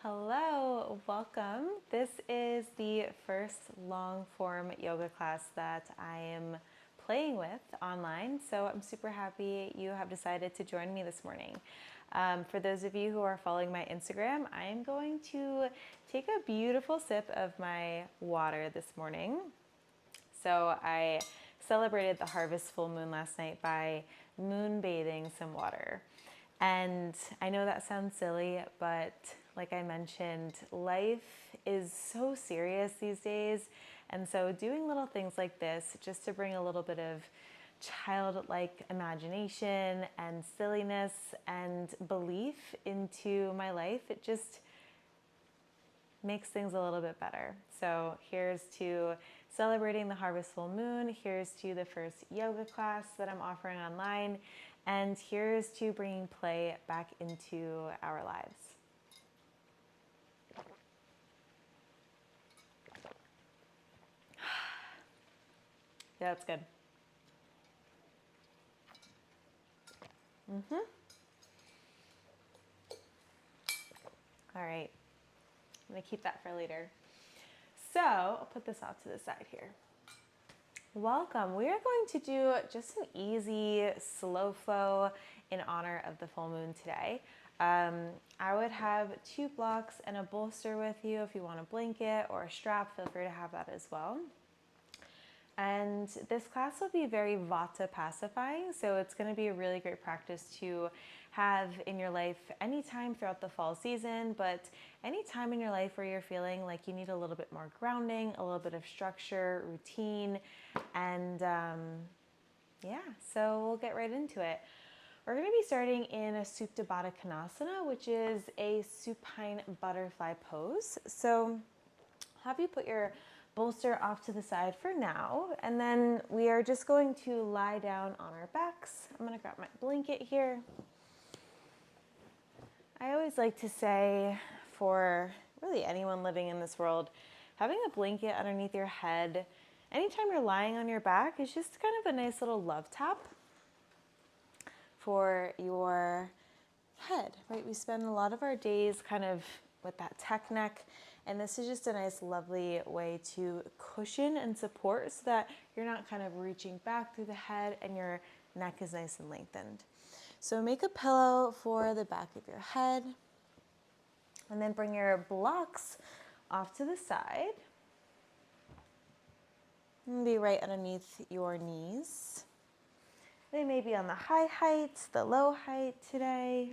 Hello, welcome. This is the first long form yoga class that I am playing with online, so I'm super happy you have decided to join me this morning. For those of you who are following my Instagram, I am going to take a beautiful sip of my water this morning. So I celebrated the harvest full moon last night by moon bathing some water. And I know that sounds silly, but like I mentioned, life is so serious these days. And so doing little things like this just to bring a little bit of childlike imagination and silliness and belief into my life, it just makes things a little bit better. So here's to celebrating the harvest full moon. Here's to the first yoga class that I'm offering online. And here's to bringing play back into our lives. Yeah, that's good. All right, I'm gonna keep that for later. So I'll put this off to the side here. Welcome. We are going to do just an easy slow flow in honor of the full moon today. I would have 2 blocks and a bolster with you. If you want a blanket or a strap, feel free to have that as well. And this class will be very Vata pacifying, so it's going to be a really great practice to have in your life anytime throughout the fall season, but any time in your life where you're feeling like you need a little bit more grounding, a little bit of structure, routine, and yeah, so we'll get right into it. We're going to be starting in a Supta Baddha Konasana, which is a supine butterfly pose. So have you put your bolster off to the side for now, and then we are just going to lie down on our backs. I'm going to grab my blanket here. I always like to say, for really anyone living in this world, having a blanket underneath your head anytime you're lying on your back is just kind of a nice little love tap for your head, right? We spend a lot of our days kind of with that tech neck, and this is just a nice, lovely way to cushion and support so that you're not kind of reaching back through the head and your neck is nice and lengthened. So make a pillow for the back of your head, and then bring your blocks off to the side. And be right underneath your knees. They may be on the high height, the low height today.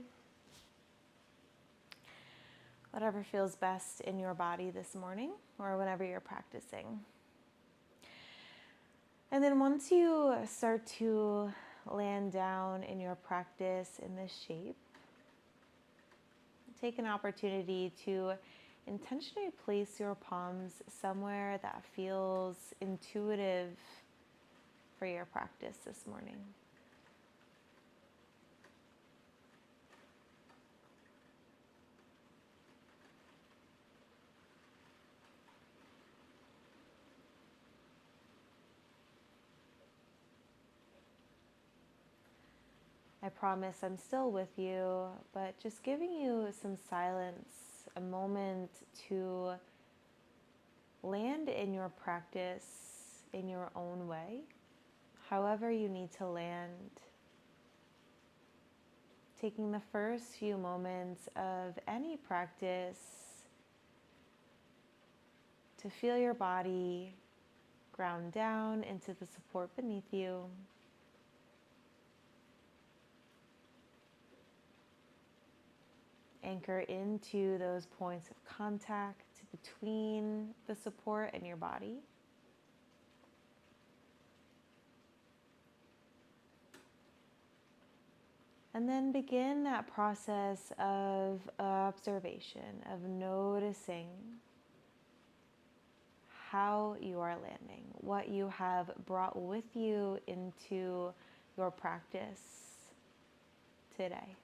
Whatever feels best in your body this morning or whenever you're practicing. And then once you start to land down in your practice in this shape, take an opportunity to intentionally place your palms somewhere that feels intuitive for your practice this morning. I promise I'm still with you, but just giving you some silence, a moment to land in your practice in your own way, however you need to land. Taking the first few moments of any practice to feel your body ground down into the support beneath you. Anchor into those points of contact between the support and your body. And then begin that process of observation, of noticing how you are landing, what you have brought with you into your practice today.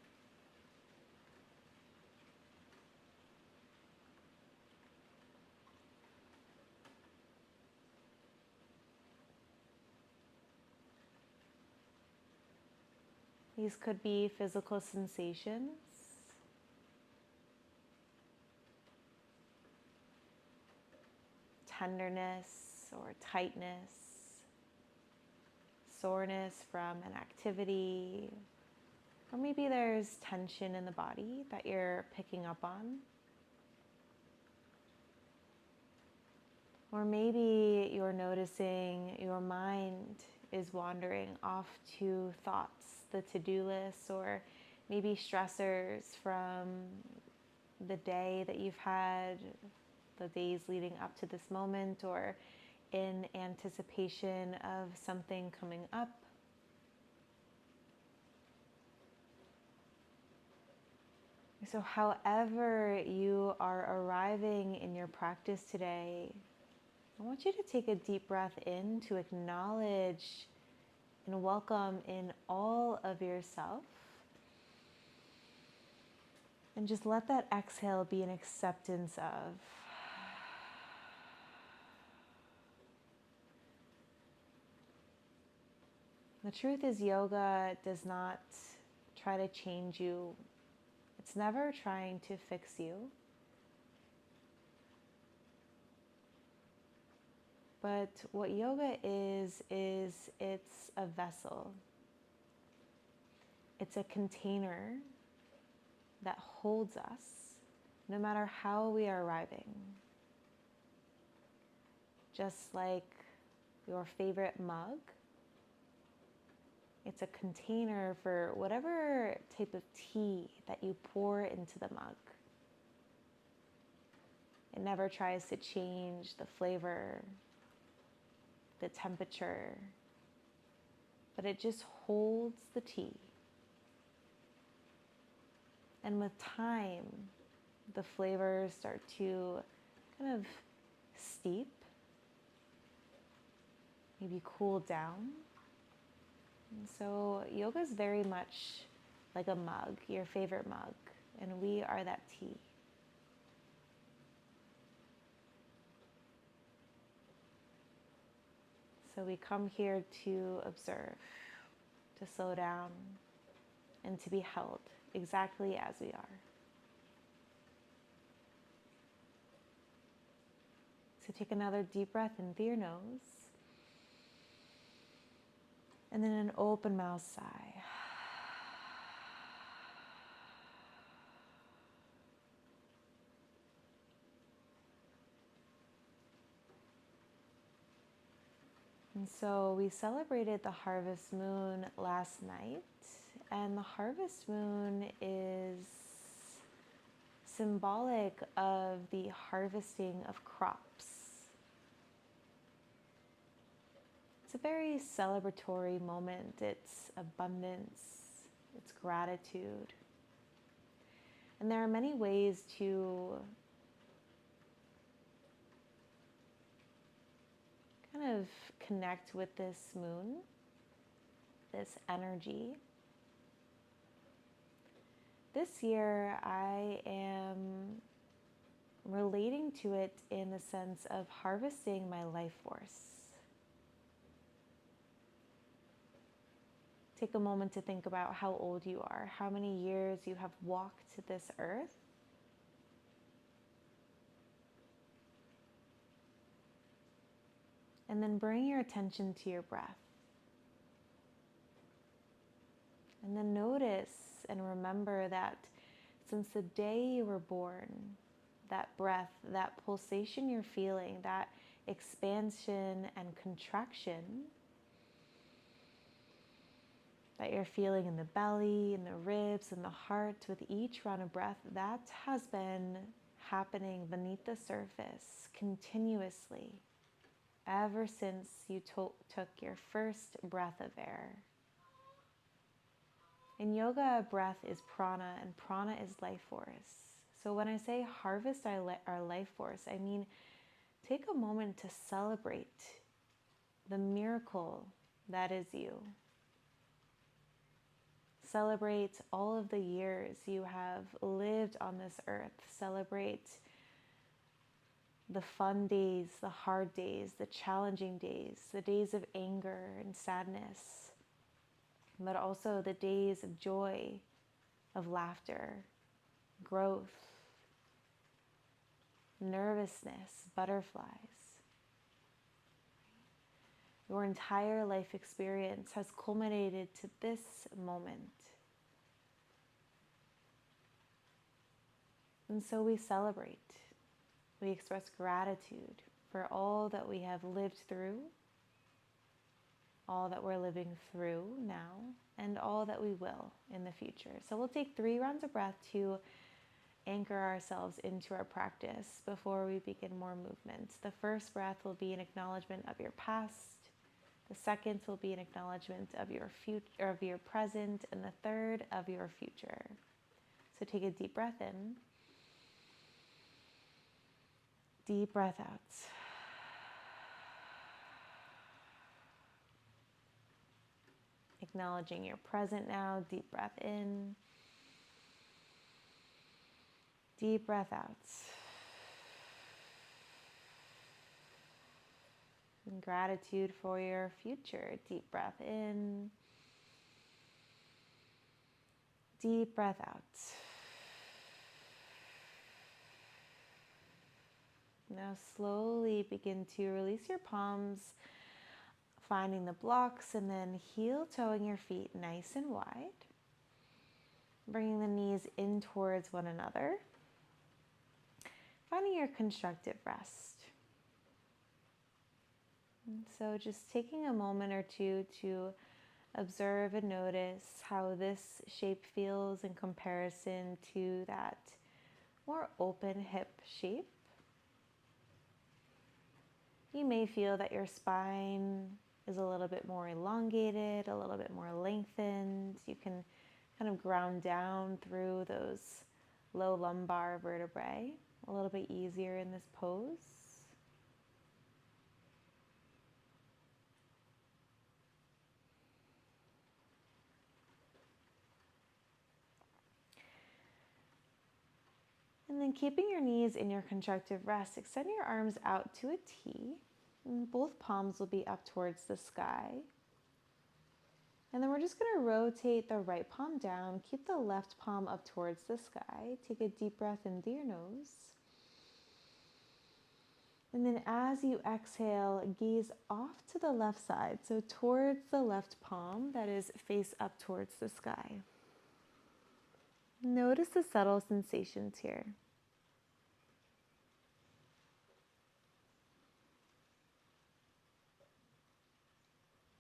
These could be physical sensations, tenderness or tightness, soreness from an activity, or maybe there's tension in the body that you're picking up on. Or maybe you're noticing your mind is wandering off to thoughts, the to-do list, or maybe stressors from the day that you've had, the days leading up to this moment, or in anticipation of something coming up. So however you are arriving in your practice today, I want you to take a deep breath in to acknowledge and welcome in all of yourself. And just let that exhale be an acceptance of. The truth is, yoga does not try to change you. It's never trying to fix you. But what yoga is it's a vessel. It's a container that holds us no matter how we are arriving. Just like your favorite mug, it's a container for whatever type of tea that you pour into the mug. It never tries to change the flavor, the temperature, but it just holds the tea. And with time, the flavors start to kind of steep, maybe cool down. And so yoga is very much like a mug, your favorite mug, and we are that tea. So we come here to observe, to slow down, and to be held exactly as we are. So take another deep breath in through your nose, and then an open mouth sigh. And so we celebrated the harvest moon last night, and the harvest moon is symbolic of the harvesting of crops. It's a very celebratory moment. It's abundance, it's gratitude. And there are many ways to kind of connect with this moon, this energy. This year, I am relating to it in the sense of harvesting my life force. Take a moment to think about how old you are, how many years you have walked this earth. And then bring your attention to your breath. And then notice and remember that since the day you were born, that breath, that pulsation you're feeling, that expansion and contraction that you're feeling in the belly, in the ribs, in the heart with each round of breath, that has been happening beneath the surface continuously ever since you took your first breath of air. In yoga, breath is prana, and prana is life force. So when I say harvest our life force, I mean take a moment to celebrate the miracle that is you. Celebrate all of the years you have lived on this earth. Celebrate the fun days, the hard days, the challenging days, the days of anger and sadness, but also the days of joy, of laughter, growth, nervousness, butterflies. Your entire life experience has culminated to this moment. And so we celebrate. We express gratitude for all that we have lived through, all that we're living through now, and all that we will in the future. So we'll take 3 rounds of breath to anchor ourselves into our practice before we begin more movement. The first breath will be an acknowledgement of your past. The second will be an acknowledgement of your future, of your present, and the third of your future. So take a deep breath in. Deep breath out. Acknowledging your present now. Deep breath in. Deep breath out. And gratitude for your future. Deep breath in. Deep breath out. Now slowly begin to release your palms, finding the blocks, and then heel-toeing your feet nice and wide. Bringing the knees in towards one another. Finding your constructive rest. And so just taking a moment or two to observe and notice how this shape feels in comparison to that more open hip shape. You may feel that your spine is a little bit more elongated, a little bit more lengthened. You can kind of ground down through those low lumbar vertebrae a little bit easier in this pose. And then keeping your knees in your constructive rest, extend your arms out to a T. And both palms will be up towards the sky. And then we're just going to rotate the right palm down. Keep the left palm up towards the sky. Take a deep breath in through your nose. And then as you exhale, gaze off to the left side. So towards the left palm, that is face up towards the sky. Notice the subtle sensations here.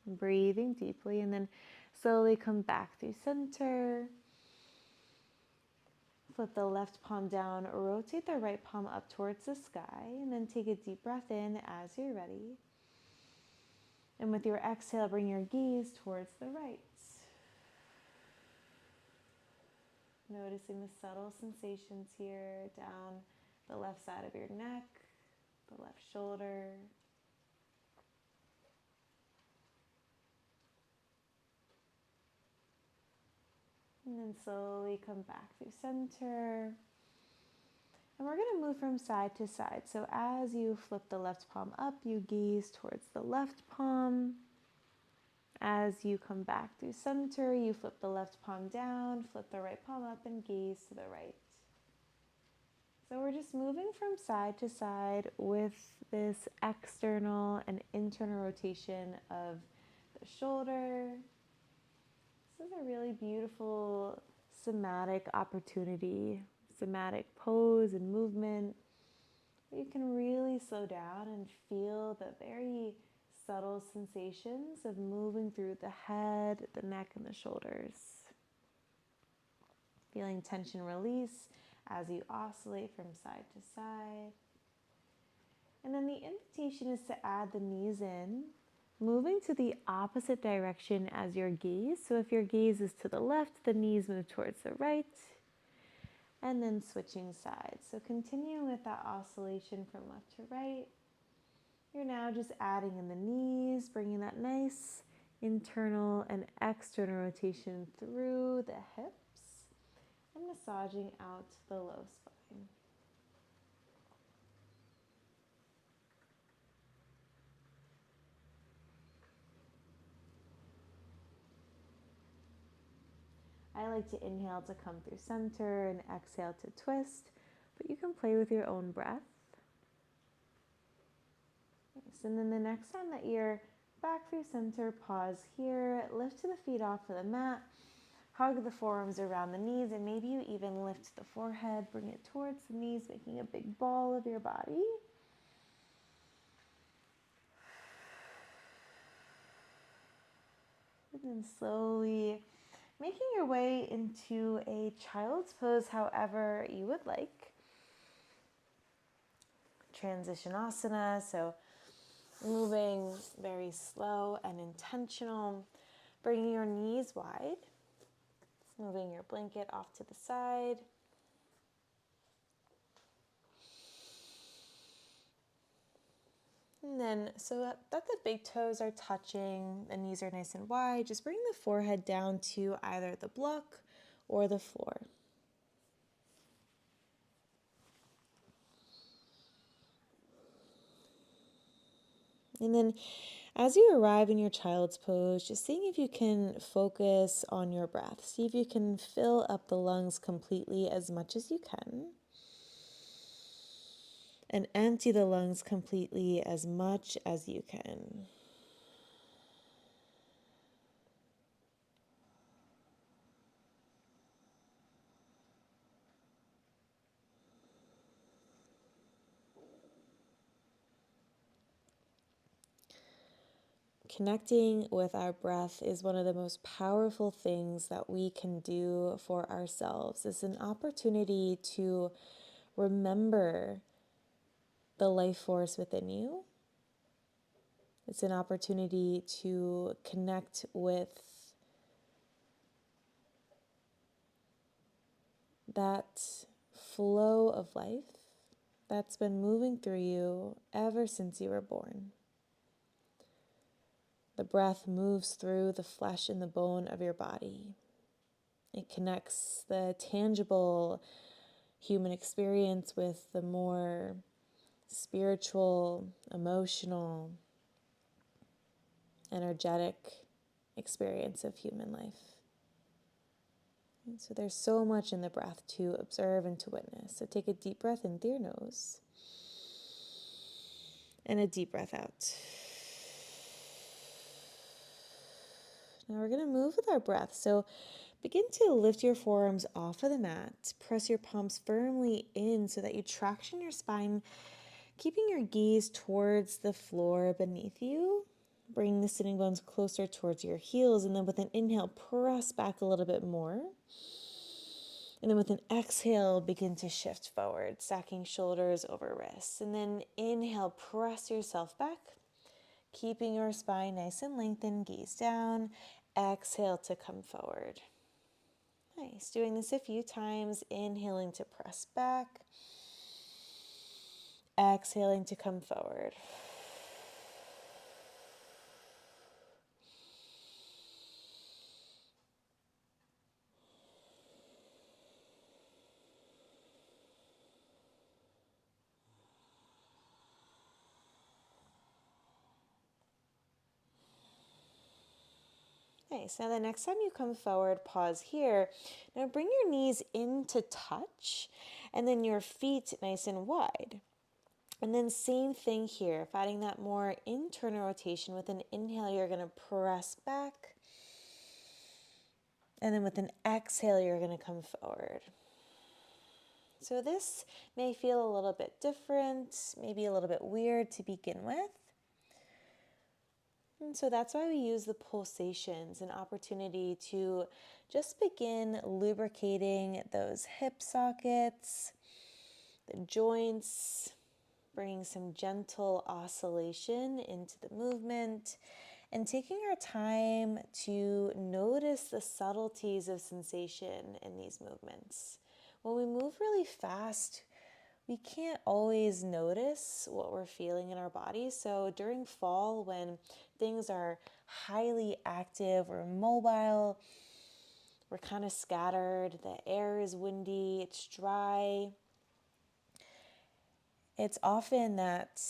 Breathing deeply, and then slowly come back through center. Flip the left palm down, rotate the right palm up towards the sky, and then take a deep breath in as you're ready. And with your exhale, bring your gaze towards the right. Noticing the subtle sensations here down the left side of your neck, the left shoulder. And then slowly come back through center. And we're going to move from side to side. So as you flip the left palm up, you gaze towards the left palm. As you come back through center, you flip the left palm down, flip the right palm up, and gaze to the right. So we're just moving from side to side with this external and internal rotation of the shoulder. This is a really beautiful somatic opportunity, somatic pose and movement. You can really slow down and feel the very subtle sensations of moving through the head, the neck, and the shoulders. Feeling tension release as you oscillate from side to side. And then the invitation is to add the knees in, moving to the opposite direction as your gaze. So if your gaze is to the left, the knees move towards the right, and then switching sides. So continuing with that oscillation from left to right. You're now just adding in the knees, bringing that nice internal and external rotation through the hips and massaging out the low spine. I like to inhale to come through center and exhale to twist, but you can play with your own breath. Nice. And then the next time that you're back through center, pause here, lift the feet off of the mat, hug the forearms around the knees, and maybe you even lift the forehead, bring it towards the knees, making a big ball of your body. And then slowly making your way into a child's pose however you would like. Transition asana, so moving very slow and intentional, bringing your knees wide, moving your blanket off to the side. And then, so that the big toes are touching, the knees are nice and wide, just bring the forehead down to either the block or the floor. And then as you arrive in your child's pose, just seeing if you can focus on your breath. See if you can fill up the lungs completely as much as you can. And empty the lungs completely as much as you can. Connecting with our breath is one of the most powerful things that we can do for ourselves. It's an opportunity to remember the life force within you. It's an opportunity to connect with that flow of life that's been moving through you ever since you were born. The breath moves through the flesh and the bone of your body. It connects the tangible human experience with the more spiritual, emotional, energetic experience of human life. And so there's so much in the breath to observe and to witness. So take a deep breath in through your nose and a deep breath out. Now we're going to move with our breath. So begin to lift your forearms off of the mat. Press your palms firmly in so that you traction your spine, keeping your gaze towards the floor beneath you. Bring the sitting bones closer towards your heels, and then with an inhale, press back a little bit more. And then with an exhale, begin to shift forward, stacking shoulders over wrists. And then inhale, press yourself back, keeping your spine nice and lengthened, gaze down. Exhale to come forward. Nice. Doing this a few times, inhaling to press back, exhaling to come forward. Nice. Now the next time you come forward, pause here. Now bring your knees into touch and then your feet nice and wide. And then same thing here, finding that more internal rotation. With an inhale, you're going to press back. And then with an exhale, you're going to come forward. So this may feel a little bit different, maybe a little bit weird to begin with. And so that's why we use the pulsations, an opportunity to just begin lubricating those hip sockets, the joints, bringing some gentle oscillation into the movement, and taking our time to notice the subtleties of sensation in these movements. When we move really fast, we can't always notice what we're feeling in our body. So during fall, when things are highly active or mobile, we're kind of scattered, the air is windy, it's dry. It's often that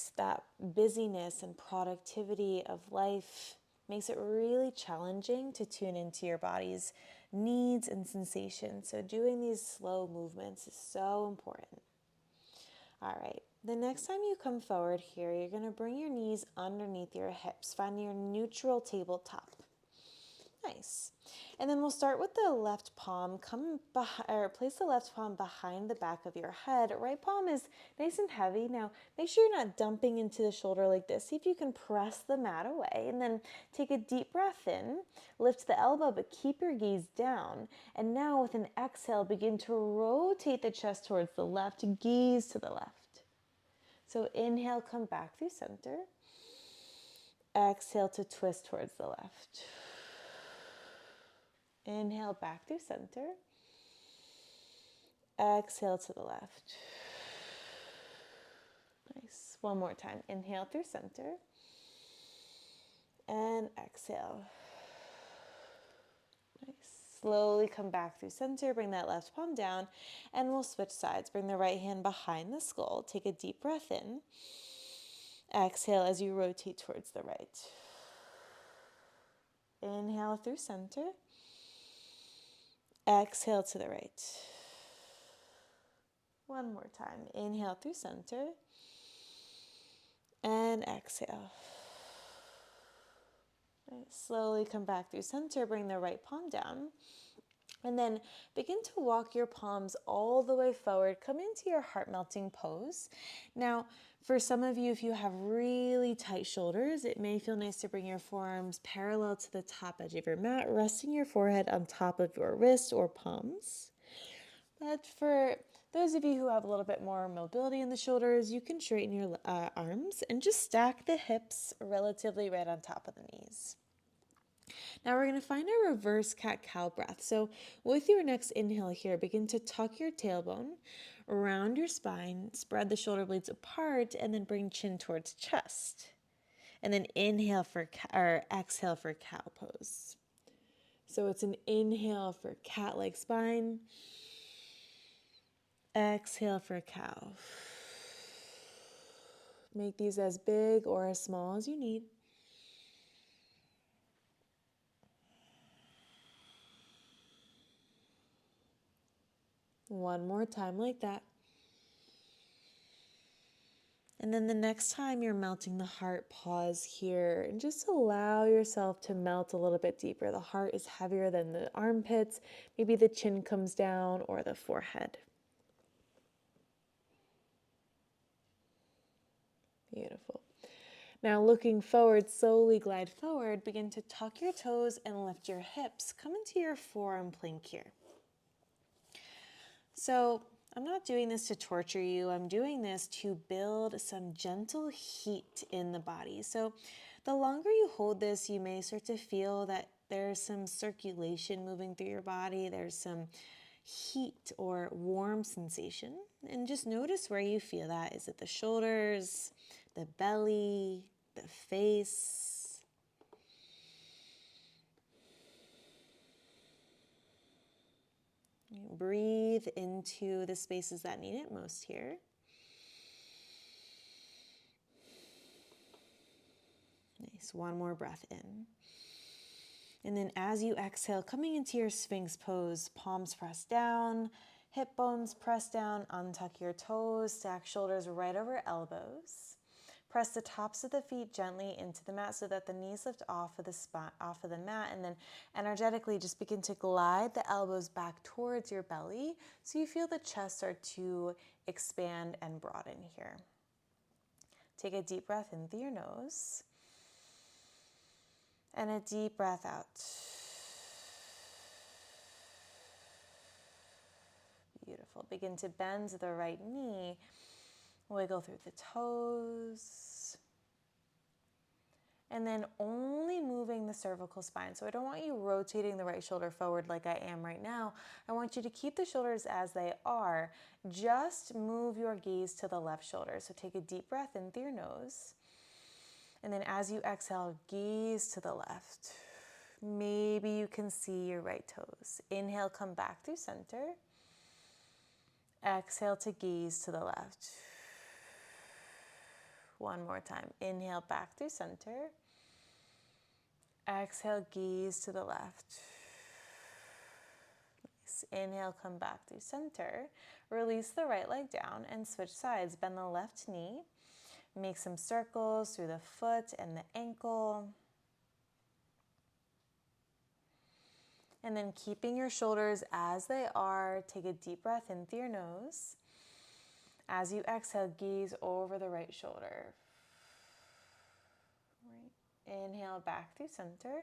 busyness and productivity of life makes it really challenging to tune into your body's needs and sensations. So doing these slow movements is so important. All right, The next time you come forward here, you're going to bring your knees underneath your hips. Find your neutral tabletop. Nice. And then we'll start with the left palm. Place the left palm behind the back of your head. Right palm is nice and heavy. Now, make sure you're not dumping into the shoulder like this. See if you can press the mat away. And then take a deep breath in. Lift the elbow, but keep your gaze down. And now with an exhale, begin to rotate the chest towards the left. Gaze to the left. So inhale, come back through center. Exhale to twist towards the left. Inhale back through center. Exhale to the left. Nice. One more time. Inhale through center. And exhale. Nice. Slowly come back through center. Bring that left palm down. And we'll switch sides. Bring the right hand behind the skull. Take a deep breath in. Exhale as you rotate towards the right. Inhale through center. Exhale to the right. One more time. Inhale through center. And exhale. Right. Slowly come back through center. Bring the right palm down. And then begin to walk your palms all the way forward. Come into your heart-melting pose. Now, for some of you, if you have really tight shoulders, it may feel nice to bring your forearms parallel to the top edge of your mat, resting your forehead on top of your wrist or palms. But for those of you who have a little bit more mobility in the shoulders, you can straighten your arms and just stack the hips relatively right on top of the knees. Now we're going to find a reverse cat-cow breath. So with your next inhale here, begin to tuck your tailbone around your spine, spread the shoulder blades apart, and then bring chin towards chest. And then inhale for exhale for cow pose. So it's an inhale for cat-like spine. Exhale for cow. Make these as big or as small as you need. One more time like that. And then the next time you're melting the heart, pause here and just allow yourself to melt a little bit deeper. The heart is heavier than the armpits. Maybe the chin comes down or the forehead. Beautiful. Now looking forward, slowly glide forward. Begin to tuck your toes and lift your hips. Come into your forearm plank here. So I'm not doing this to torture you. I'm doing this to build some gentle heat in the body. So the longer you hold this, you may start to feel that there's some circulation moving through your body. There's some heat or warm sensation. And just notice where you feel that. Is it the shoulders, the belly, the face? Breathe into the spaces that need it most here. Nice. One more breath in. And then as you exhale, coming into your Sphinx pose, palms press down, hip bones press down, untuck your toes, stack shoulders right over elbows. Press the tops of the feet gently into the mat so that the knees lift off of the mat, and then energetically just begin to glide the elbows back towards your belly so you feel the chest start to expand and broaden here. Take a deep breath in through your nose and a deep breath out. Beautiful. Begin to bend the right knee. Wiggle through the toes. And then only moving the cervical spine. So I don't want you rotating the right shoulder forward like I am right now. I want you to keep the shoulders as they are. Just move your gaze to the left shoulder. So take a deep breath in through your nose. And then as you exhale, gaze to the left. Maybe you can see your right toes. Inhale, come back through center. Exhale to gaze to the left. One more time. Inhale back through center. Exhale, gaze to the left. nice. Inhale, come back to center. Release the right leg down and switch sides. Bend the left knee. Make some circles through the foot and the ankle. And then keeping your shoulders as they are, take a deep breath in through your nose. As you exhale, gaze over the right shoulder. Right. Inhale back through center.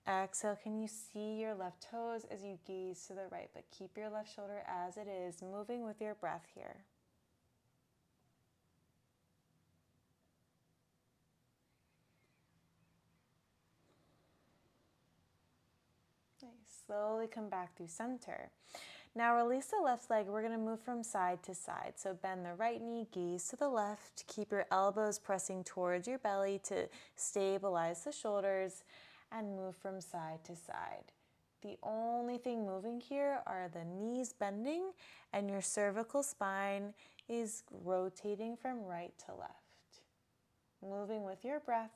Exhale, can you see your left toes as you gaze to the right, but keep your left shoulder as it is, moving with your breath here. Nice. Slowly come back through center. Now release the left leg. We're going to move from side to side. So bend the right knee, gaze to the left. Keep your elbows pressing towards your belly to stabilize the shoulders and move from side to side. The only thing moving here are the knees bending and your cervical spine is rotating from right to left. Moving with your breath.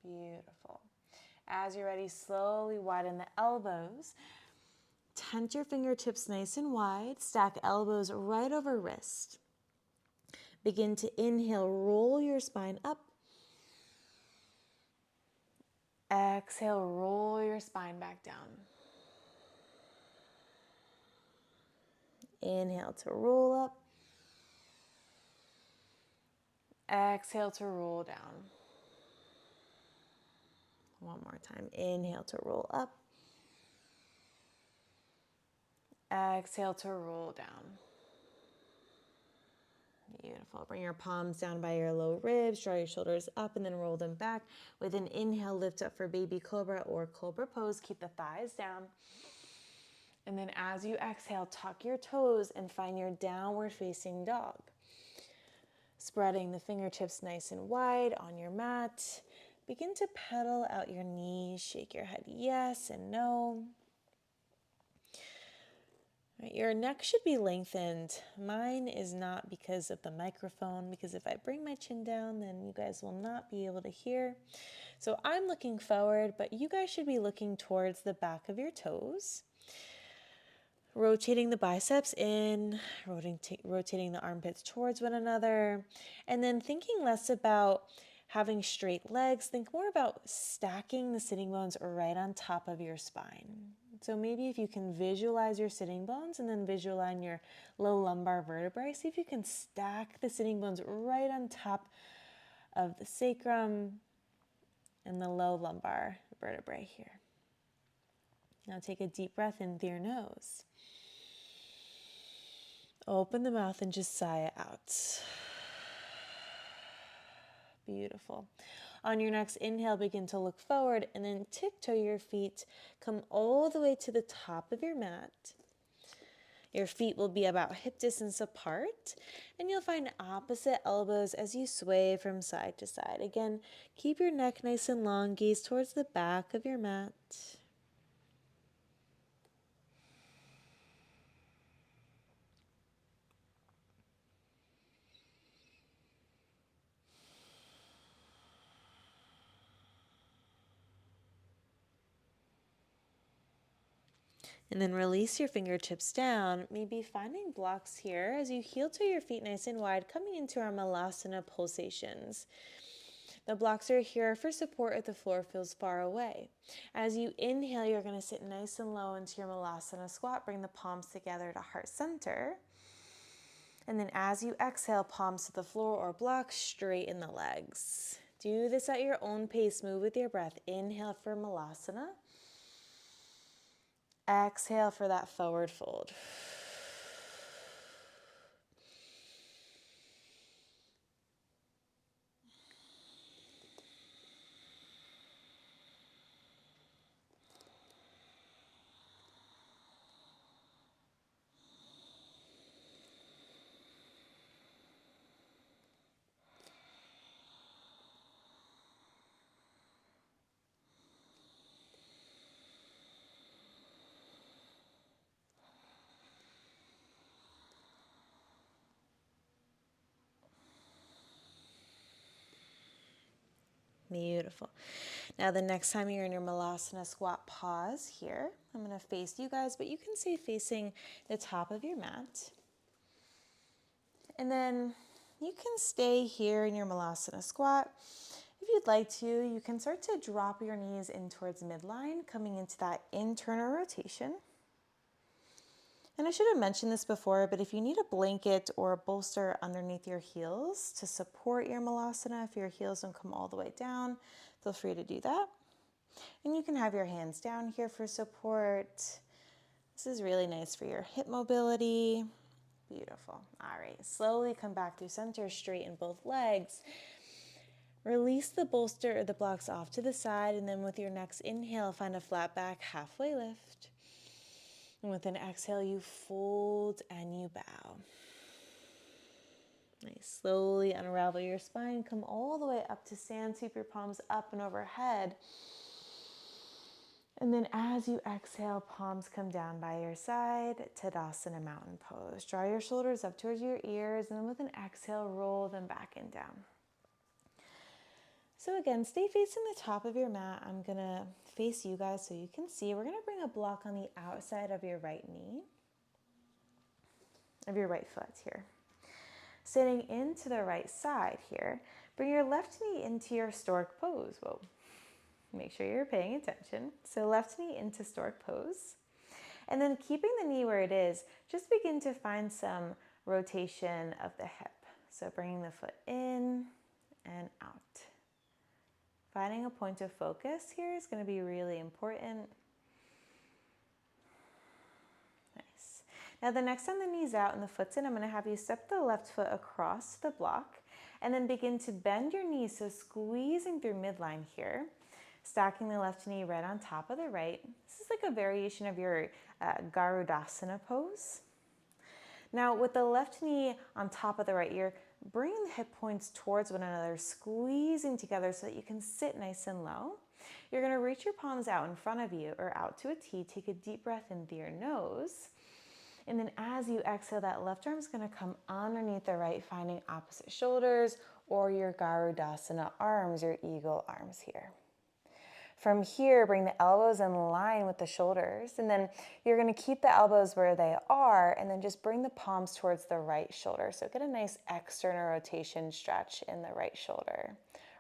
Beautiful. As you're ready, slowly widen the elbows. Tent your fingertips nice and wide. Stack elbows right over wrist. Begin to inhale, roll your spine up. Exhale, roll your spine back down. Inhale to roll up. Exhale to roll down. One more time. Inhale to roll up. Exhale to roll down. Beautiful. Bring your palms down by your low ribs, draw your shoulders up and then roll them back. With an inhale, lift up for baby cobra or cobra pose. Keep the thighs down. And then as you exhale, tuck your toes and find your downward facing dog. Spreading the fingertips nice and wide on your mat. Begin to pedal out your knees. Shake your head yes and no. Right, your neck should be lengthened. Mine is not because of the microphone, because if I bring my chin down, then you guys will not be able to hear. So I'm looking forward, but you guys should be looking towards the back of your toes. Rotating the biceps in, rotating the armpits towards one another, and then thinking less about having straight legs, think more about stacking the sitting bones right on top of your spine. So maybe if you can visualize your sitting bones and then visualize your low lumbar vertebrae, see if you can stack the sitting bones right on top of the sacrum and the low lumbar vertebrae here. Now take a deep breath in through your nose. Open the mouth and just sigh it out. Beautiful. On your next inhale, begin to look forward and then tiptoe your feet. Come all the way to the top of your mat. Your feet will be about hip distance apart, and you'll find opposite elbows as you sway from side to side. Again, keep your neck nice and long, gaze towards the back of your mat. And then release your fingertips down, maybe finding blocks here as you heel to your feet nice and wide, coming into our Malasana pulsations. The blocks are here for support if the floor feels far away. As you inhale, you're going to sit nice and low into your Malasana squat. Bring the palms together to heart center. And then as you exhale, palms to the floor or blocks, straighten the legs. Do this at your own pace. Move with your breath. Inhale for Malasana. Exhale for that forward fold. Beautiful. Now the next time you're in your Malasana squat, pause here. I'm going to face you guys, but you can stay facing the top of your mat. And then you can stay here in your Malasana squat. If you'd like to, you can start to drop your knees in towards midline, coming into that internal rotation. And I should have mentioned this before, but if you need a blanket or a bolster underneath your heels to support your Malasana, if your heels don't come all the way down, feel free to do that. And you can have your hands down here for support. This is really nice for your hip mobility. Beautiful. All right, slowly come back through center, straighten both legs. Release the bolster or the blocks off to the side, and then with your next inhale, find a flat back, halfway lift. And with an exhale, you fold and you bow. Nice. Slowly unravel your spine. Come all the way up to stand. Sweep your palms up and overhead. And then as you exhale, palms come down by your side. Tadasana, mountain pose. Draw your shoulders up towards your ears. And then with an exhale, roll them back and down. So again, stay facing the top of your mat. I'm going to face you guys so you can see. We're going to bring a block on the outside of your right knee, of your right foot here. Sitting into the right side here, bring your left knee into your stork pose. Whoa, make sure you're paying attention. So left knee into stork pose. And then keeping the knee where it is, just begin to find some rotation of the hip. So bringing the foot in and out. Finding a point of focus here is going to be really important. Nice. Now the next time the knee's out and the foot's in, I'm going to have you step the left foot across the block and then begin to bend your knees, so squeezing through midline here, stacking the left knee right on top of the right. This is like a variation of your Garudasana pose. Now with the left knee on top of the right, you're bringing the hip points towards one another, squeezing together so that you can sit nice and low. You're going to reach your palms out in front of you or out to a T. Take a deep breath in through your nose. And then as you exhale, that left arm is going to come underneath the right, finding opposite shoulders or your Garudasana arms, your eagle arms here. From here, bring the elbows in line with the shoulders, and then you're going to keep the elbows where they are, and then just bring the palms towards the right shoulder. So get a nice external rotation stretch in the right shoulder.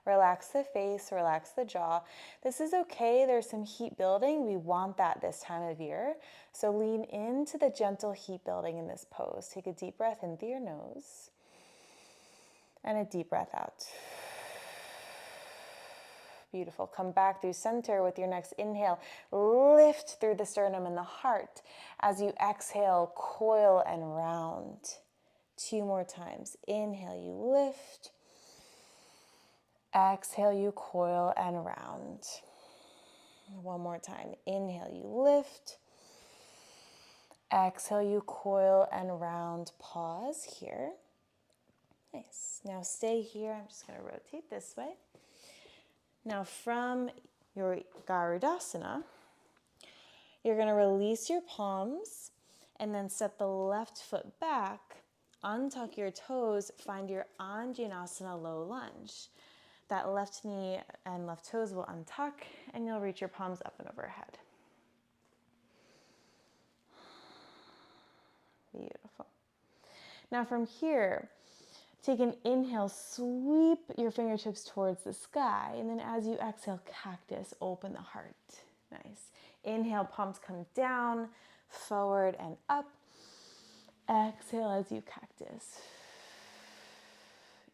Relax the face, relax the jaw. This is okay. There's some heat building. We want that this time of year. So lean into the gentle heat building in this pose. Take a deep breath in through your nose, and a deep breath out. Beautiful. Come back through center with your next inhale. Lift through the sternum and the heart. As you exhale, coil and round. 2 more times. Inhale, you lift. Exhale, you coil and round. 1 more time. Inhale, you lift. Exhale, you coil and round. Pause here. Nice. Now stay here. I'm just going to rotate this way. Now from your Garudasana, you're going to release your palms and then set the left foot back, untuck your toes, find your Anjaneyasana low lunge. That left knee and left toes will untuck and you'll reach your palms up and overhead. Beautiful. Now from here, take an inhale, sweep your fingertips towards the sky, and then as you exhale, cactus, open the heart. Nice. Inhale, palms come down, forward and up. Exhale as you cactus.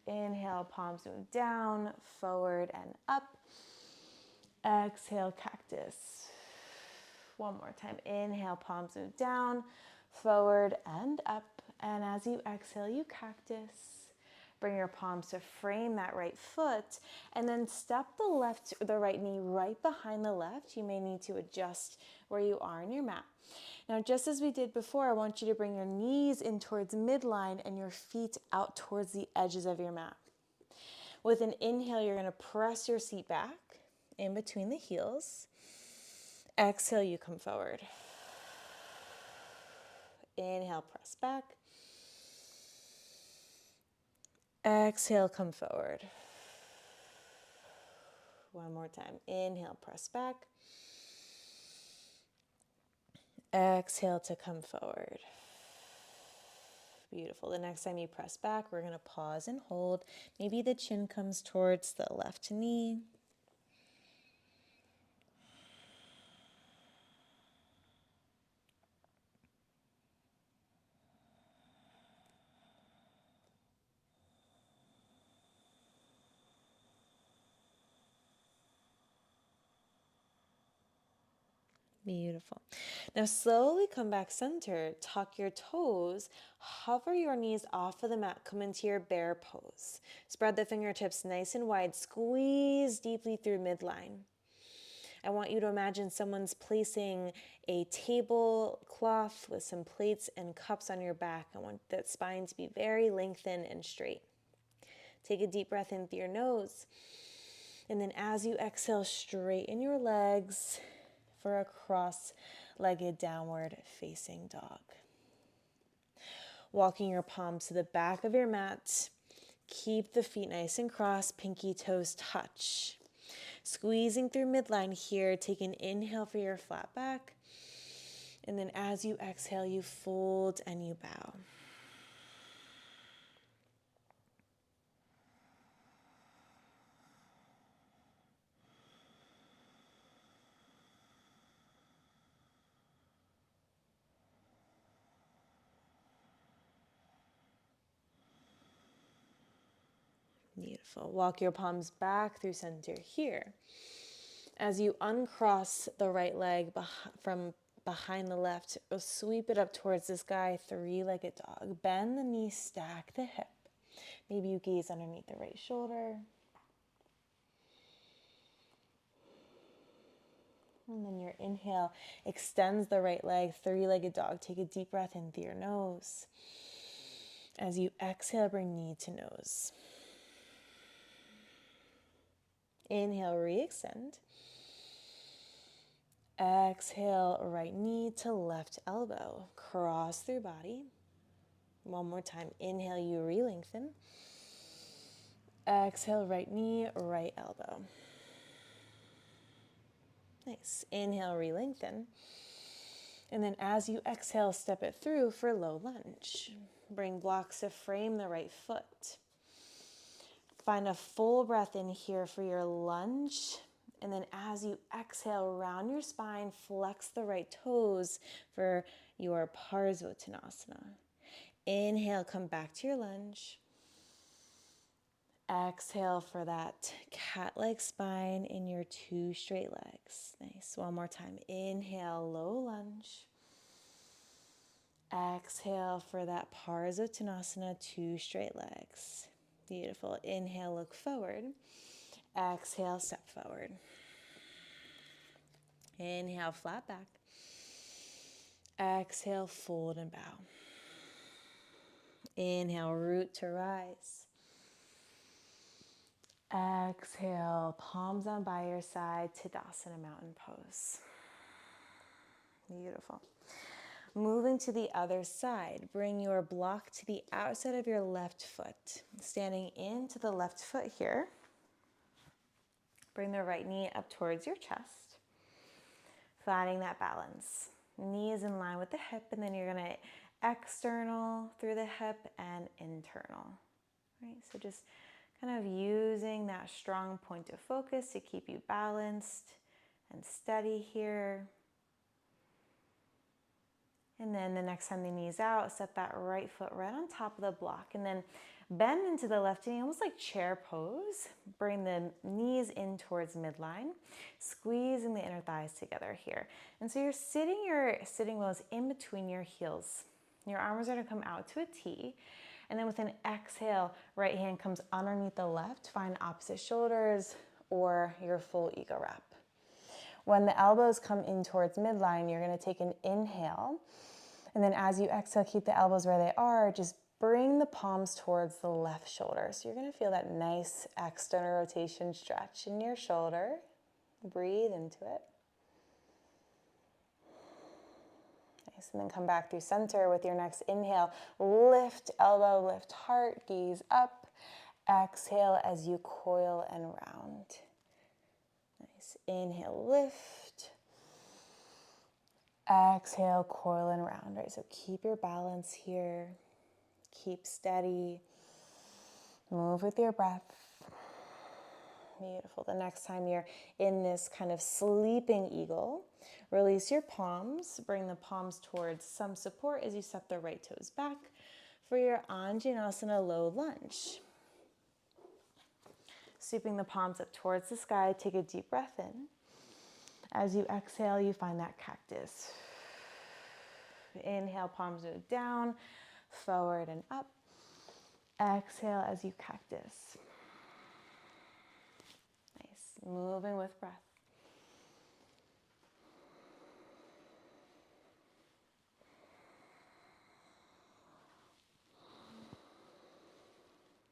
Inhale, palms move down, forward and up. Exhale, cactus. 1 more time. Inhale, palms move down, forward and up. And as you exhale, you cactus. Bring your palms to frame that right foot, and then step the right knee right behind the left. You may need to adjust where you are in your mat. Now, just as we did before, I want you to bring your knees in towards midline and your feet out towards the edges of your mat. With an inhale, you're going to press your seat back in between the heels. Exhale, you come forward. Inhale, press back. Exhale, come forward. One more time. Inhale, press back. Exhale to come forward. Beautiful. The next time you press back, we're going to pause and hold. Maybe the chin comes towards the left knee. Beautiful. Now slowly come back center, tuck your toes, hover your knees off of the mat, come into your bear pose. Spread the fingertips nice and wide, squeeze deeply through midline. I want you to imagine someone's placing a tablecloth with some plates and cups on your back. I want that spine to be very lengthened and straight. Take a deep breath in through your nose. And then as you exhale, straighten your legs for a cross-legged downward facing dog. Walking your palms to the back of your mat. Keep the feet nice and crossed, pinky toes touch. Squeezing through midline here, take an inhale for your flat back. And then as you exhale, you fold and you bow. Beautiful. Walk your palms back through center here. As you uncross the right leg from behind the left, sweep it up towards the sky, three-legged dog. Bend the knee, stack the hip. Maybe you gaze underneath the right shoulder. And then your inhale extends the right leg, three-legged dog. Take a deep breath in through your nose. As you exhale, bring knee to nose. Inhale, re-extend. Exhale, right knee to left elbow. Cross through body. One more time. Inhale, you re-lengthen. Exhale, right knee, right elbow. Nice. Inhale, re-lengthen. And then as you exhale, step it through for low lunge. Bring blocks to frame the right foot. Find a full breath in here for your lunge. And then as you exhale, round your spine, flex the right toes for your Parsvottanasana. Inhale, come back to your lunge. Exhale for that cat-like spine in your two straight legs. Nice. One more time. Inhale, low lunge. Exhale for that Parsvottanasana, two straight legs. Beautiful. Inhale, look forward. Exhale, step forward. Inhale, flat back. Exhale, fold and bow. Inhale, root to rise. Exhale, palms down by your side, Tadasana mountain pose. Beautiful. Moving to the other side, bring your block to the outside of your left foot. Standing into the left foot here. Bring the right knee up towards your chest. Finding that balance. Knee is in line with the hip, and then you're going to external through the hip and internal. Right? So just kind of using that strong point of focus to keep you balanced and steady here. And then the next time the knee's out, set that right foot right on top of the block. And then bend into the left knee, almost like chair pose. Bring the knees in towards midline. Squeezing the inner thighs together here. And so you're sitting your sitting bones in between your heels. Your arms are going to come out to a T. And then with an exhale, right hand comes underneath the left. Find opposite shoulders or your full ego wrap. When the elbows come in towards midline, you're going to take an inhale. And then as you exhale, keep the elbows where they are. Just bring the palms towards the left shoulder. So you're going to feel that nice external rotation stretch in your shoulder. Breathe into it. Nice. And then come back through center with your next inhale. Lift elbow, lift heart, gaze up. Exhale as you coil and round. Inhale, lift. Exhale, coil and round, right? So keep your balance here. Keep steady. Move with your breath. Beautiful. The next time you're in this kind of sleeping eagle, release your palms. Bring the palms towards some support as you step the right toes back for your Anjaneyasana low lunge. Sweeping the palms up towards the sky, take a deep breath in. As you exhale, you find that cactus. Inhale, palms move down, forward and up. Exhale as you cactus. Nice. Moving with breath.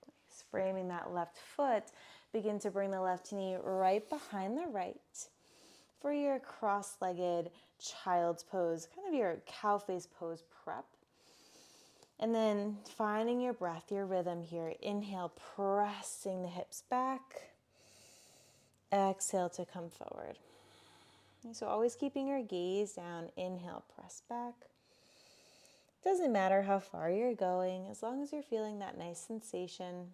Nice. Framing that left foot, begin to bring the left knee right behind the right for your cross-legged child's pose, kind of your cow face pose prep. And then finding your breath, your rhythm here. Inhale, pressing the hips back. Exhale to come forward. So always keeping your gaze down. Inhale, press back. Doesn't matter how far you're going, as long as you're feeling that nice sensation.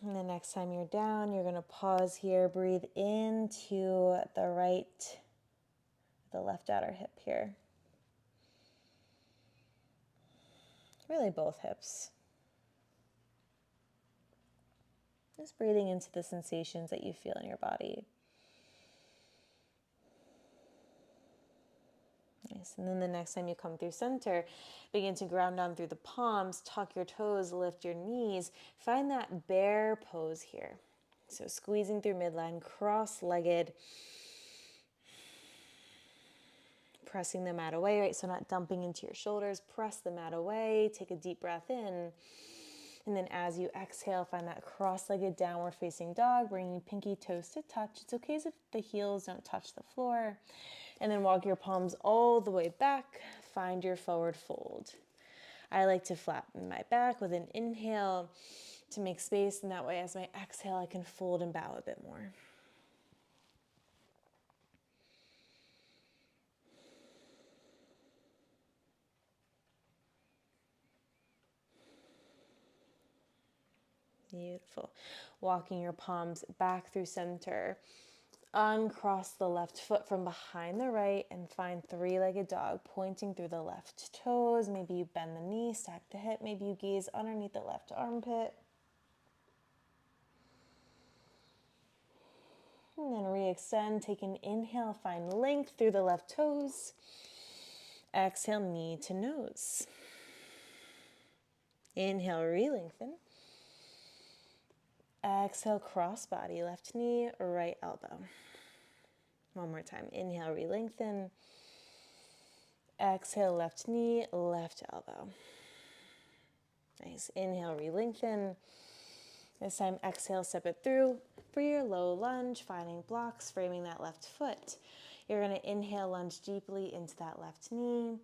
And the next time you're down, you're going to pause here, breathe into the right, the left outer hip here. Really both hips. Just breathing into the sensations that you feel in your body. Nice. And then the next time you come through center, begin to ground down through the palms, tuck your toes, lift your knees. Find that bear pose here. So squeezing through midline, cross-legged, pressing the mat away, right? So not dumping into your shoulders, press the mat away, take a deep breath in. And then as you exhale, find that cross-legged downward facing dog, bringing pinky toes to touch. It's okay if the heels don't touch the floor. And then walk your palms all the way back. Find your forward fold. I like to flatten my back with an inhale to make space, and that way as my exhale, I can fold and bow a bit more. Beautiful. Walking your palms back through center. Uncross the left foot from behind the right and find three-legged dog, pointing through the left toes. Maybe you bend the knee, stack the hip. Maybe you gaze underneath the left armpit. And then re-extend. Take an inhale, find length through the left toes. Exhale, knee to nose. Inhale, re-lengthen. Exhale, cross body, left knee, right elbow. One more time. Inhale, re-lengthen. Exhale, left knee, left elbow. Nice. Inhale, re-lengthen. This time, exhale, step it through for your low lunge, finding blocks, framing that left foot. You're going to inhale, lunge deeply into that left knee.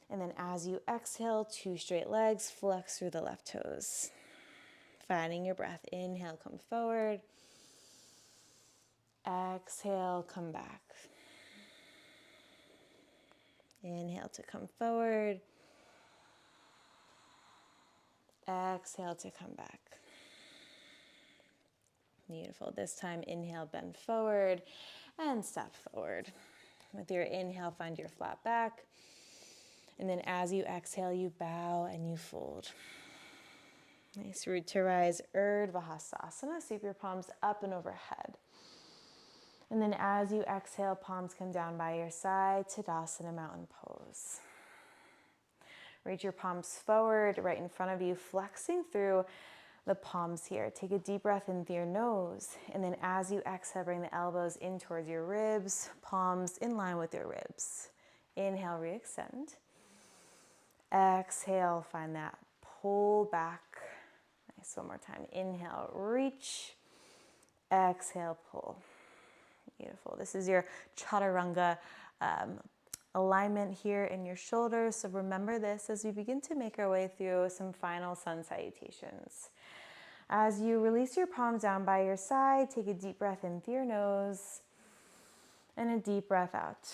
And then as you exhale, two straight legs, flex through the left toes. Finding your breath. Inhale, come forward. Exhale, come back. Inhale to come forward. Exhale to come back. Beautiful. This time, inhale, bend forward and step forward. With your inhale, find your flat back. And then as you exhale, you bow and you fold. Nice. Root to rise, Urdhva Hastasana. Sweep your palms up and overhead. And then as you exhale, palms come down by your side, Tadasana, mountain pose. Reach your palms forward, right in front of you, flexing through the palms here. Take a deep breath in through your nose. And then as you exhale, bring the elbows in towards your ribs, palms in line with your ribs. Inhale, re-extend. Exhale, find that pull back. Nice, one more time. Inhale, reach. Exhale, pull. Beautiful. This is your chaturanga alignment here in your shoulders. So remember this as we begin to make our way through some final sun salutations. As you release your palms down by your side, take a deep breath in through your nose and a deep breath out.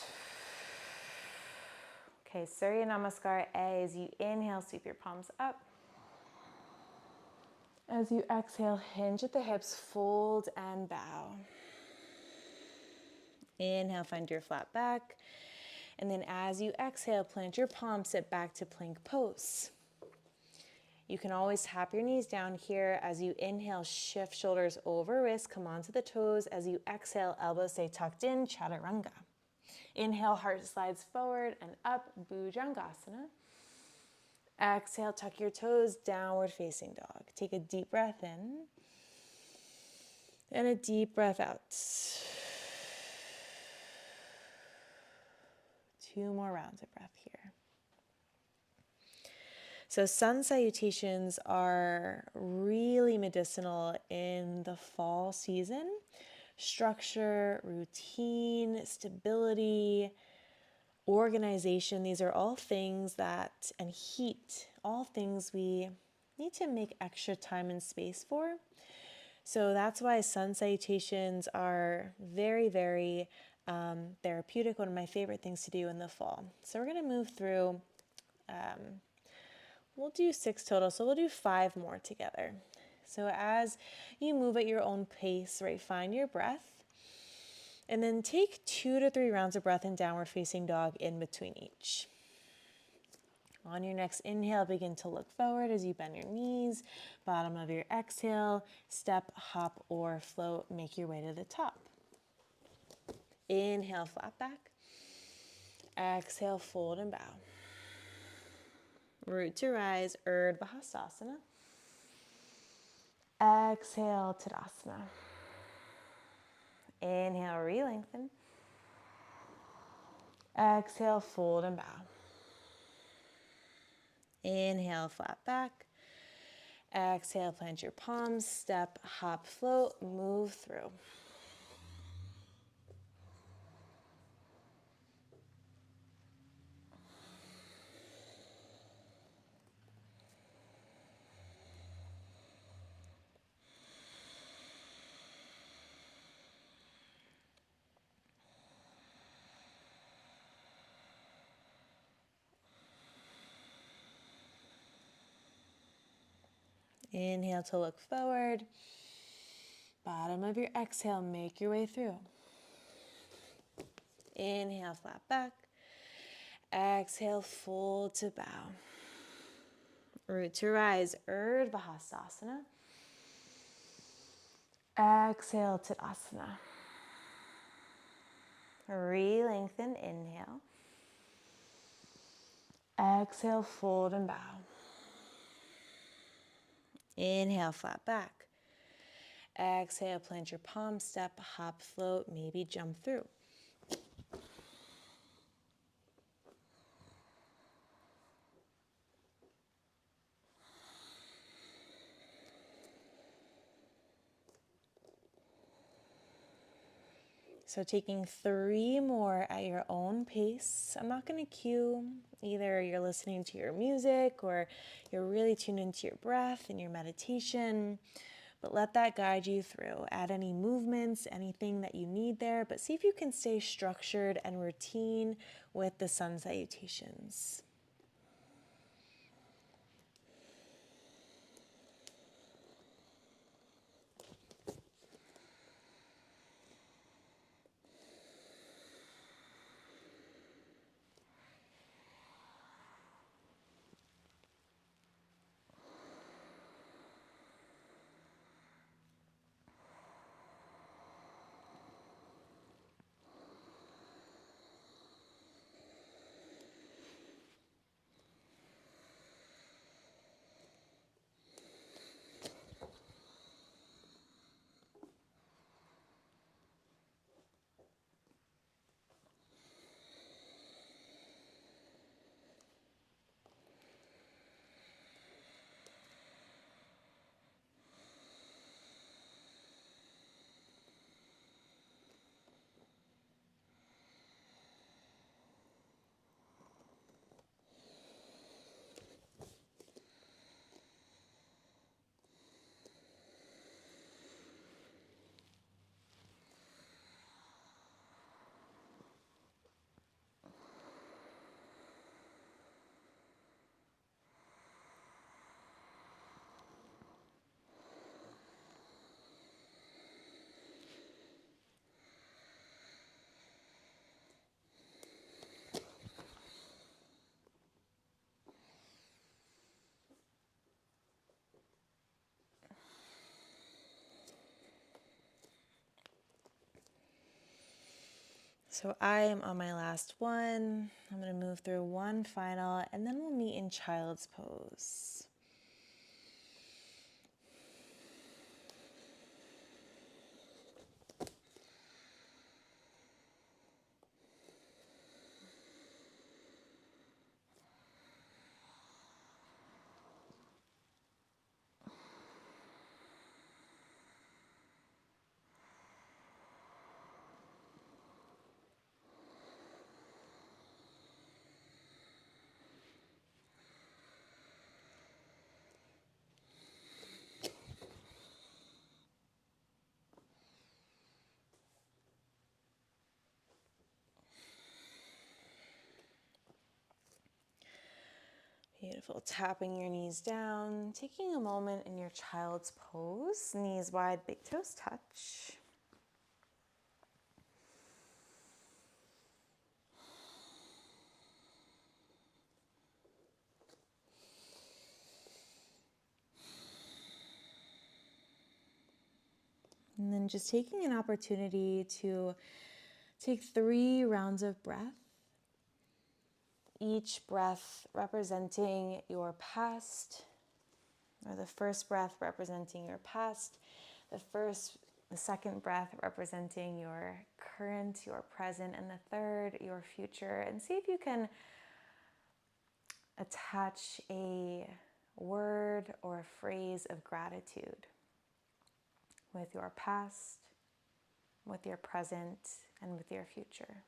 Okay, Surya Namaskar A. As you inhale, sweep your palms up. As you exhale, hinge at the hips, fold and bow. Inhale, find your flat back. And then as you exhale, plant your palms, sit back to plank pose. You can always tap your knees down here. As you inhale, shift shoulders over wrists, come onto the toes. As you exhale, elbows stay tucked in, chaturanga. Inhale, heart slides forward and up, bhujangasana. Exhale, tuck your toes, downward facing dog. Take a deep breath in and a deep breath out. 2 more rounds of breath here. So sun salutations are really medicinal in the fall season. Structure, routine, stability, organization, these are all things that, and heat, all things we need to make extra time and space for. So that's why sun salutations are very, very therapeutic, one of my favorite things to do in the fall. So we're going to move through, we'll do 6 total, so we'll do 5 more together. So as you move at your own pace, right, find your breath, and then take 2 to 3 rounds of breath in downward facing dog in between each. On your next inhale, begin to look forward as you bend your knees. Bottom of your exhale, step, hop, or float, make your way to the top. Inhale, flat back. Exhale, fold and bow. Root to rise, Urdhva Hastasana. Exhale, Tadasana. Inhale, re-lengthen. Exhale, fold and bow. Inhale, flat back. Exhale, plant your palms, step, hop, float, move through. Inhale to look forward. Bottom of your exhale, make your way through. Inhale, flat back. Exhale, fold to bow. Root to rise, Urdhva Hastasana. Exhale, Tadasana. Re-lengthen, inhale. Exhale, fold and bow. Inhale, flat back. Exhale, plant your palms, step, hop, float, maybe jump through. So taking 3 more at your own pace. I'm not going to cue. Either you're listening to your music or you're really tuned into your breath and your meditation. But let that guide you through. Add any movements, anything that you need there. But see if you can stay structured and routine with the sun salutations. So I am on my last one. I'm going to move through one final, and then we'll meet in child's pose. Beautiful. Tapping your knees down, taking a moment in your child's pose, knees wide, big toes touch. And then just taking an opportunity to take 3 rounds of breath. Each breath representing your past, or the first breath representing your past, the second breath representing your current, your present, and the third, your future. And see if you can attach a word or a phrase of gratitude with your past, with your present, and with your future.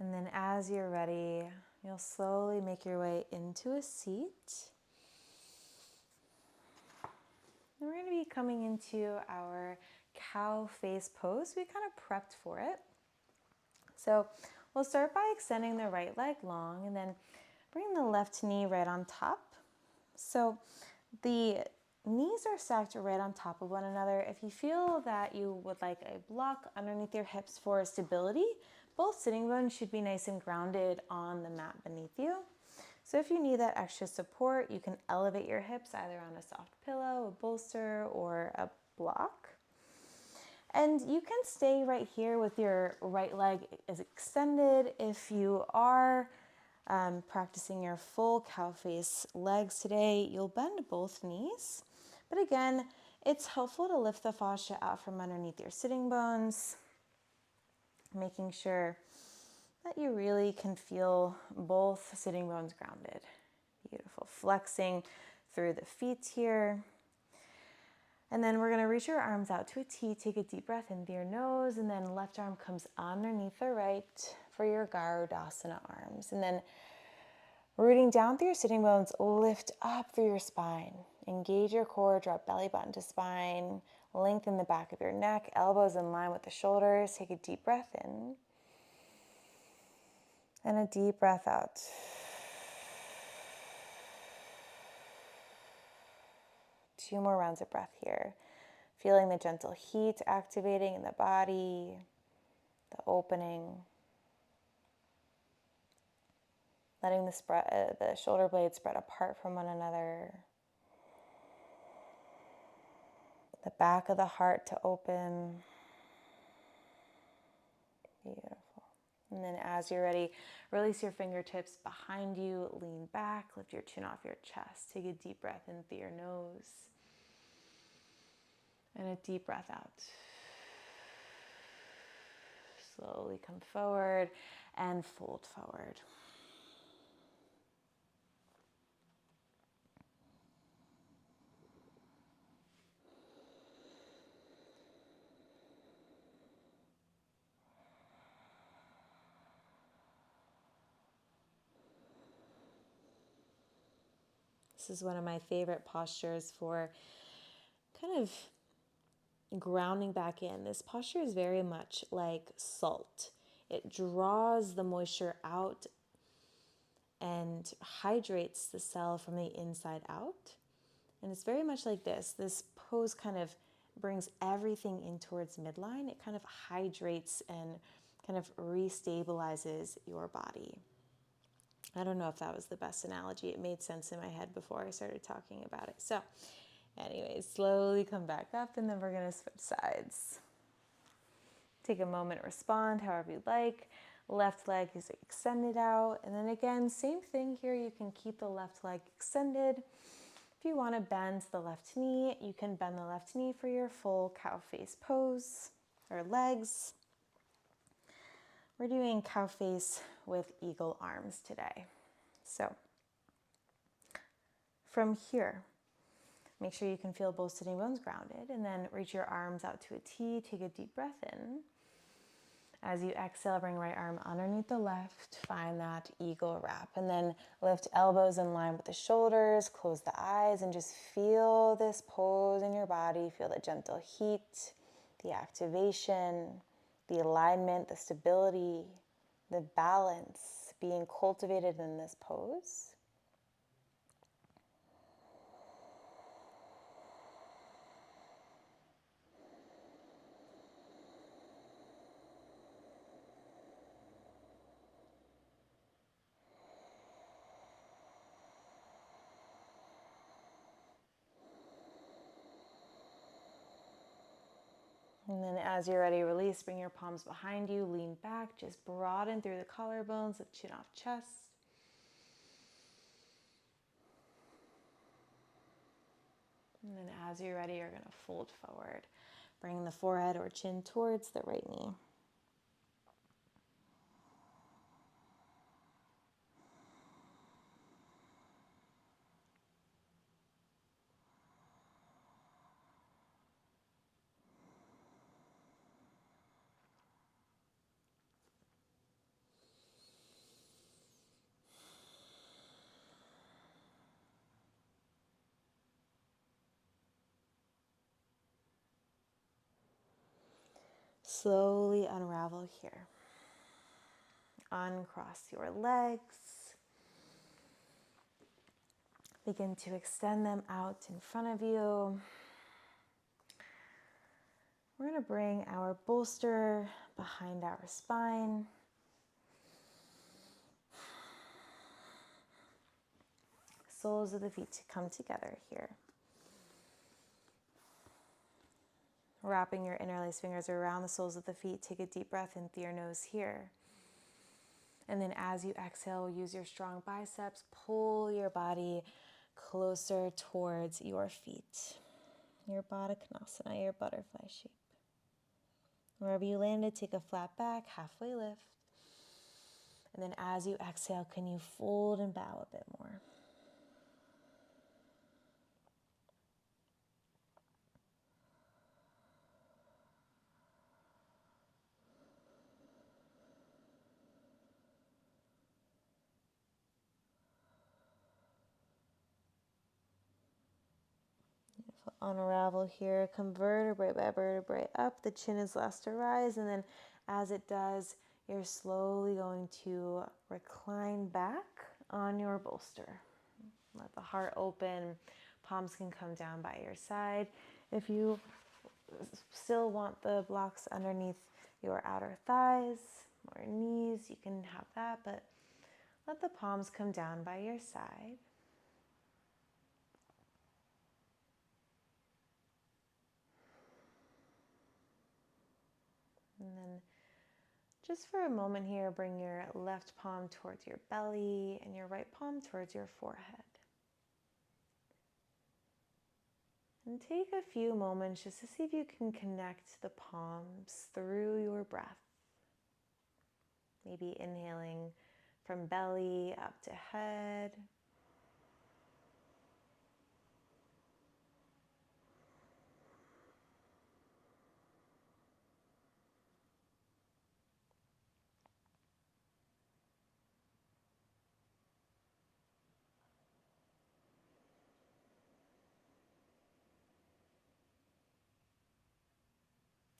And then as you're ready, you'll slowly make your way into a seat. And we're going to be coming into our cow face pose. We kind of prepped for it. So we'll start by extending the right leg long and then bring the left knee right on top. So the knees are stacked right on top of one another. If you feel that you would like a block underneath your hips for stability, both sitting bones should be nice and grounded on the mat beneath you. So if you need that extra support, you can elevate your hips either on a soft pillow, a bolster, or a block. And you can stay right here with your right leg as extended. If you are practicing your full cow face legs today, you'll bend both knees. But again, it's helpful to lift the fascia out from underneath your sitting bones, making sure that you really can feel both sitting bones grounded. Beautiful. Flexing through the feet here. And then we're going to reach your arms out to a T. Take a deep breath in through your nose, and then left arm comes underneath the right for your Garudasana arms. And then rooting down through your sitting bones, lift up through your spine. Engage your core, drop belly button to spine. Lengthen the back of your neck, elbows in line with the shoulders. Take a deep breath in. And a deep breath out. Two more rounds of breath here. Feeling the gentle heat activating in the body, the opening. Letting the shoulder blades spread apart from one another. The back of the heart to open. Beautiful. And then as you're ready, release your fingertips behind you, lean back, lift your chin off your chest. Take a deep breath in through your nose. And a deep breath out. Slowly come forward and fold forward. This is one of my favorite postures for kind of grounding back in. This posture is very much like salt. It draws the moisture out and hydrates the cell from the inside out. And it's very much like this. This pose kind of brings everything in towards midline. It kind of hydrates and kind of restabilizes your body. I don't know if that was the best analogy. It made sense in my head before I started talking about it. So anyways, slowly come back up, and then we're going to switch sides. Take a moment, respond however you'd like. Left leg is extended out. And then again, same thing here. You can keep the left leg extended. If you want to bend the left knee, you can bend the left knee for your full cow face pose or legs. We're doing cow face with eagle arms today. So from here, make sure you can feel both sitting bones grounded, and then reach your arms out to a T. Take a deep breath in. As you exhale, bring right arm underneath the left. Find that eagle wrap, and then lift elbows in line with the shoulders. Close the eyes and just feel this pose in your body. Feel the gentle heat, the activation, the alignment, the stability, the balance being cultivated in this pose. And then as you're ready, release, bring your palms behind you, lean back, just broaden through the collarbones, lift chin off chest. And then as you're ready, you're going to fold forward. Bring the forehead or chin towards the right knee. Slowly unravel here. Uncross your legs. Begin to extend them out in front of you. We're going to bring our bolster behind our spine. Soles of the feet to come together here. Wrapping your interlaced fingers around the soles of the feet. Take a deep breath in through your nose here. And then as you exhale, use your strong biceps. Pull your body closer towards your feet. Your Vata Konasana, your butterfly shape. Wherever you landed, take a flat back, halfway lift. And then as you exhale, can you fold and bow a bit more? Unravel here, come vertebrae by vertebrae up. The chin is last to rise, and then as it does, you're slowly going to recline back on your bolster. Let the heart open. Palms can come down by your side. If you still want the blocks underneath your outer thighs or knees, you can have that, but let the palms come down by your side. And then just for a moment here, bring your left palm towards your belly and your right palm towards your forehead. And take a few moments just to see if you can connect the palms through your breath. Maybe inhaling from belly up to head.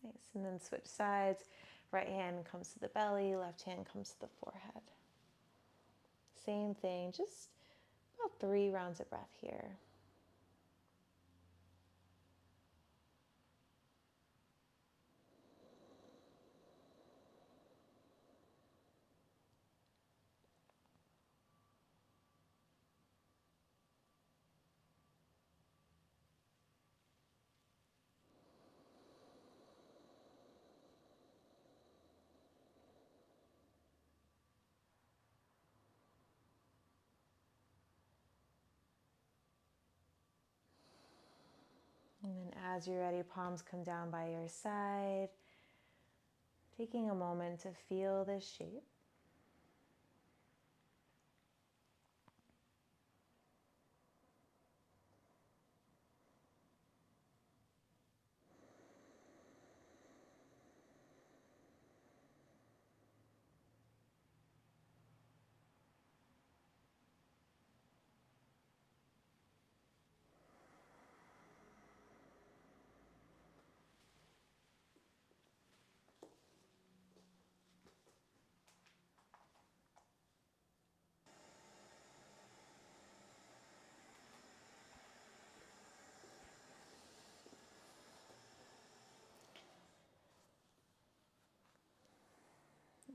Nice, and then switch sides. Right hand comes to the belly, left hand comes to the forehead. Same thing, just about 3 rounds of breath here. And then as you're ready, palms come down by your side, taking a moment to feel this shape.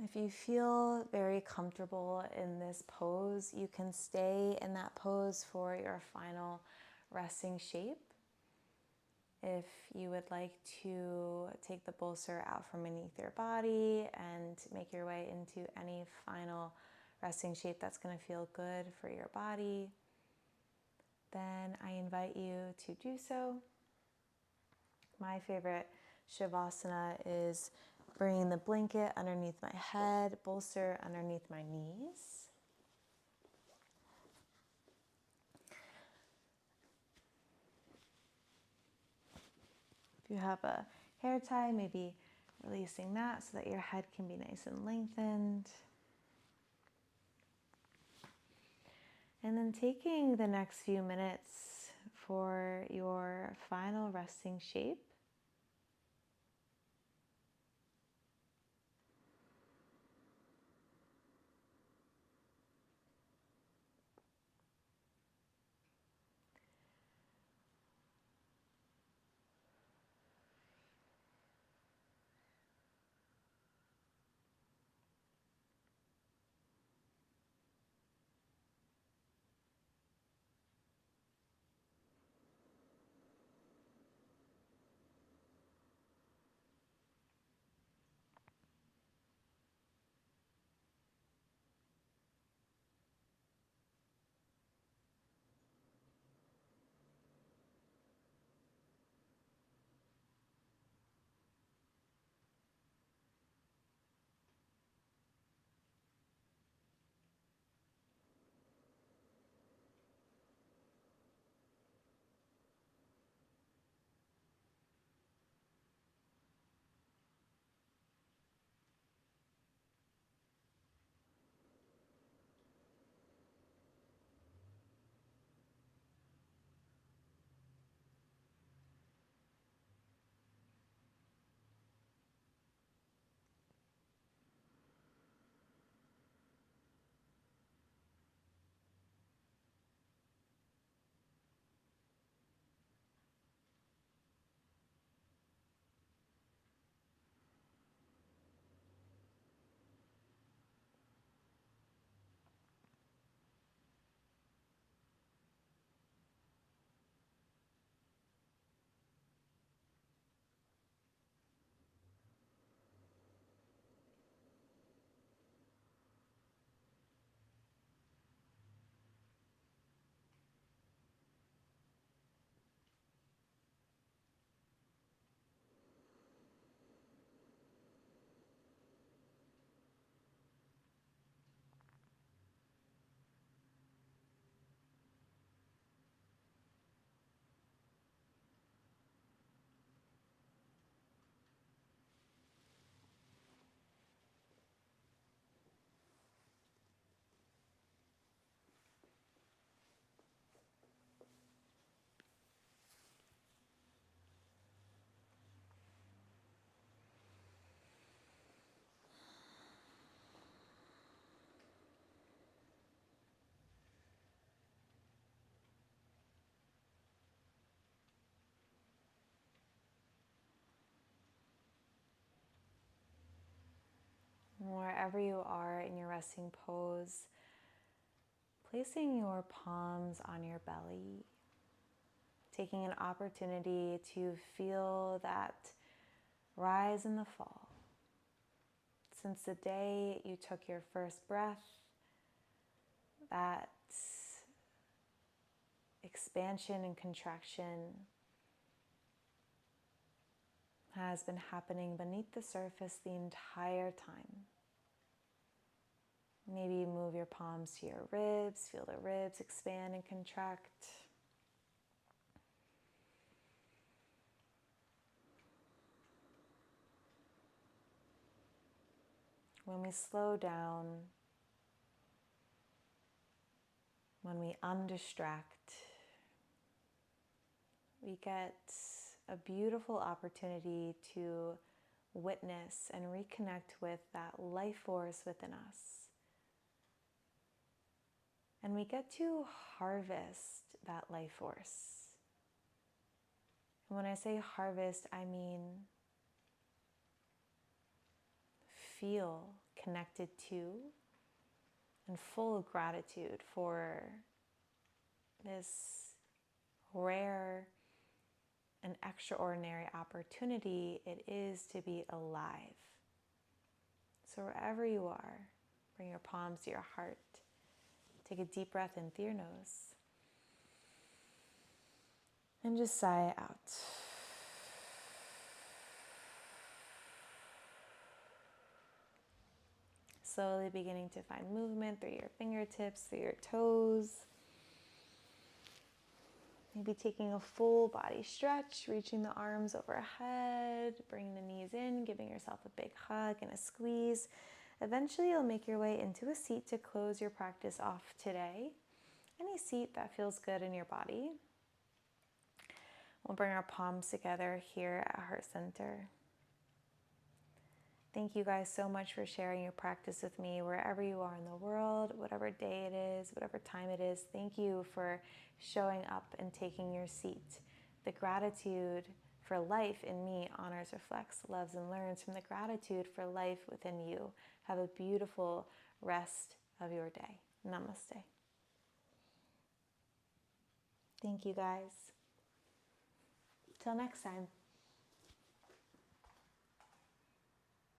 If you feel very comfortable in this pose, you can stay in that pose for your final resting shape. If you would like to take the bolster out from beneath your body and make your way into any final resting shape that's going to feel good for your body, then I invite you to do so. My favorite Savasana is bringing the blanket underneath my head, bolster underneath my knees. If you have a hair tie, maybe releasing that so that your head can be nice and lengthened. And then taking the next few minutes for your final resting shape. Wherever you are in your resting pose, placing your palms on your belly, taking an opportunity to feel that rise and the fall. Since the day you took your first breath, that expansion and contraction has been happening beneath the surface the entire time. Maybe move your palms to your ribs, feel the ribs expand and contract. When we slow down, when we undistract, we get a beautiful opportunity to witness and reconnect with that life force within us. And we get to harvest that life force. And when I say harvest, I mean feel connected to and full of gratitude for this rare and extraordinary opportunity it is to be alive. So wherever you are, bring your palms to your heart. Take a deep breath in through your nose. And just sigh out. Slowly beginning to find movement through your fingertips, through your toes. Maybe taking a full body stretch, reaching the arms overhead, bringing the knees in, giving yourself a big hug and a squeeze. Eventually you'll make your way into a seat to close your practice off today. Any seat that feels good in your body. We'll bring our palms together here at heart center. Thank you guys so much for sharing your practice with me wherever you are in the world, whatever day it is, whatever time it is. Thank you for showing up and taking your seat. The gratitude for life in me honors, reflects, loves, and learns from the gratitude for life within you. Have a beautiful rest of your day. Namaste. Thank you guys. Till next time.